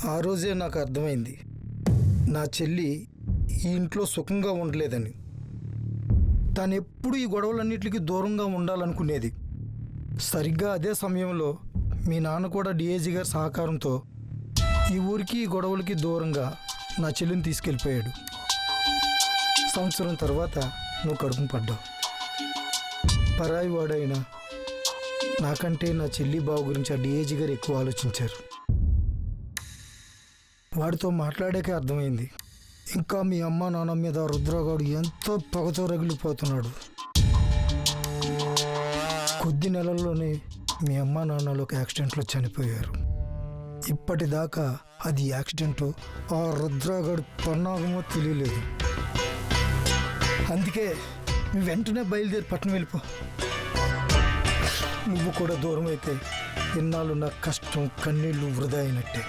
ఆ రోజే నాకు అర్థమైంది నా చెల్లి ఈ ఇంట్లో సుఖంగా ఉండలేదని. తను ఎప్పుడు ఈ గొడవలన్నిటికీ దూరంగా ఉండాలనుకునేది. సరిగ్గా అదే సమయంలో మీ నాన్న కూడా డిఐజీ గారి సహకారంతో ఈ ఊరికి ఈ గొడవలకి దూరంగా నా చెల్లిని తీసుకెళ్ళిపోయాడు. సంవత్సరం తర్వాత నువ్వు కడుపును పడ్డావు. పరాయి వాడైనా నాకంటే నా చెల్లి బావ గురించి ఆ డిఐజీ గారు ఎక్కువ ఆలోచించారు. వాడితో మాట్లాడాకే అర్థమైంది ఇంకా మీ అమ్మ నాన్న మీద రుద్రగాడు ఎంతో పగతో రగిలిపోతున్నాడు. కొద్ది నెలల్లోనే మీ అమ్మ నాన్నలు ఒక యాక్సిడెంట్లో చనిపోయారు. ఇప్పటిదాకా అది యాక్సిడెంటో ఆ రుద్రగాడు పన్నాగమో తెలియలేదు. అందుకే నువ్వు వెంటనే బయలుదేరి పట్టణం వెళ్ళిపో. నువ్వు కూడా దూరం అయితే ఇన్నాళ్ళు నా కష్టం కన్నీళ్ళు వృధా అయినట్టే.